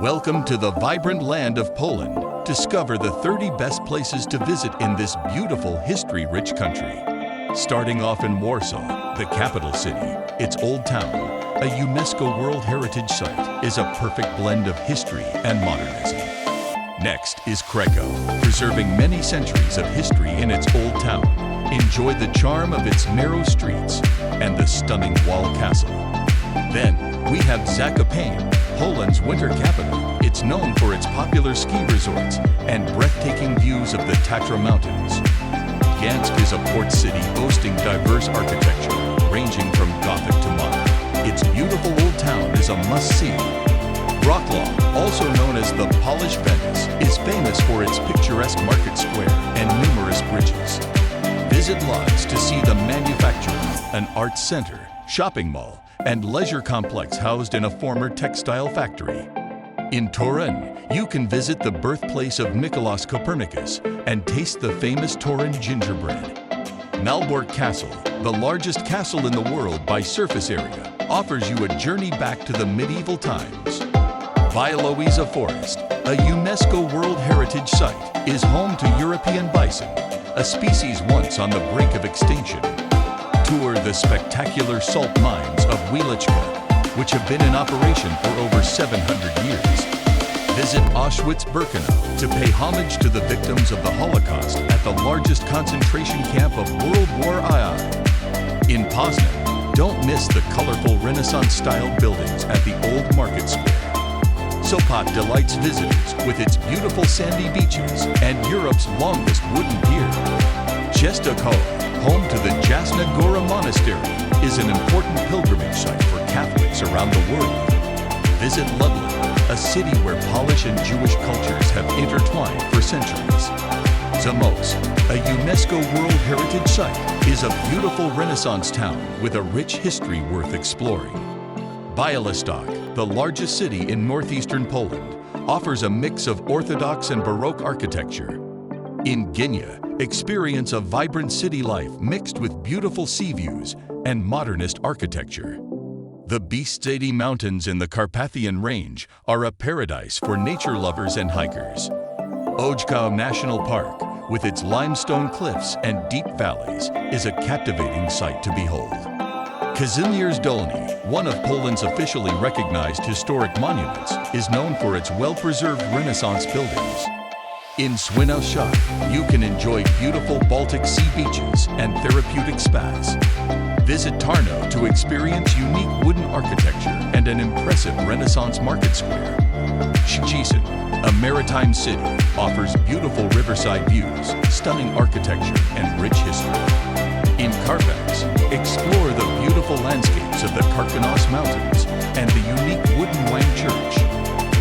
Welcome to the vibrant land of Poland. Discover the 30 best places to visit in this beautiful, history-rich country. Starting off in Warsaw, the capital city, its old town, a UNESCO World Heritage Site, is a perfect blend of history and modernism. Next is Krakow, preserving many centuries of history in its old town. Enjoy the charm of its narrow streets and the stunning wall castle. Then, we have Zakopane, Poland's winter capital. It's known for its popular ski resorts and breathtaking views of the Tatra Mountains. Gdansk is a port city boasting diverse architecture, ranging from Gothic to modern. Its beautiful old town is a must-see. Wrocław, also known as the Polish Venice, is famous for its picturesque market square and numerous bridges. Visit Lodz to see the manufacturer, an arts center, shopping mall, and leisure complex housed in a former textile factory. In Turin, you can visit the birthplace of Nicolaus Copernicus and taste the famous Turin gingerbread. Malbork Castle, the largest castle in the world by surface area, offers you a journey back to the medieval times. Białowieża Forest, a UNESCO World Heritage Site, is home to European bison, a species once on the brink of extinction. Tour the spectacular salt mines of Wieliczka, which have been in operation for over 700 years. Visit Auschwitz-Birkenau to pay homage to the victims of the Holocaust at the largest concentration camp of World War II. In Poznan, don't miss the colorful Renaissance-style buildings at the Old Market Square. Sopot delights visitors with its beautiful sandy beaches and Europe's longest wooden pier. Częstochowa, home to the Jasna Gora Monastery, is an important pilgrimage site for Catholics around the world. Visit Lublin, a city where Polish and Jewish cultures have intertwined for centuries. Zamość, a UNESCO World Heritage Site, is a beautiful Renaissance town with a rich history worth exploring. Białystok, the largest city in northeastern Poland, offers a mix of Orthodox and Baroque architecture. In Gdynia, experience a vibrant city life mixed with beautiful sea views and modernist architecture. The Bieszczady Mountains in the Carpathian Range are a paradise for nature lovers and hikers. Ojkow National Park, with its limestone cliffs and deep valleys, is a captivating sight to behold. Kazimierz Dolny, one of Poland's officially recognized historic monuments, is known for its well-preserved Renaissance buildings. In Świnoujście, you can enjoy beautiful Baltic Sea beaches and therapeutic spas. Visit Tarnow to experience unique wooden architecture and an impressive Renaissance market square. Szczecin, a maritime city, offers beautiful riverside views, stunning architecture, and rich history. In Carfax, explore the beautiful landscapes of the Karkonosz Mountains and the unique wooden Wang Church.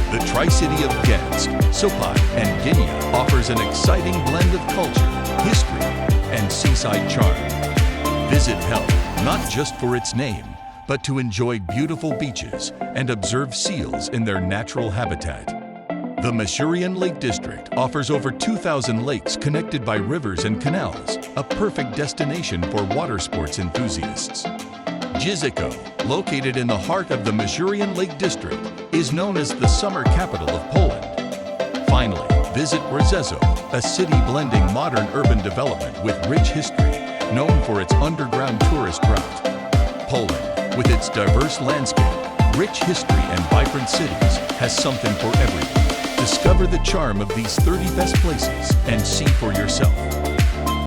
The Tri-City of Gdansk, Sopot, and Gdynia offers an exciting blend of culture, history, and seaside charm. Visit Hell, not just for its name, but to enjoy beautiful beaches and observe seals in their natural habitat. The Masurian Lake District offers over 2,000 lakes connected by rivers and canals, a perfect destination for water sports enthusiasts. Giżycko, located in the heart of the Masurian Lake District, is known as the summer capital of Poland. Finally, visit Rzeszów, a city blending modern urban development with rich history, known for its underground tourist route. Poland, with its diverse landscape, rich history, and vibrant cities, has something for everyone. Discover the charm of these 30 best places and see for yourself.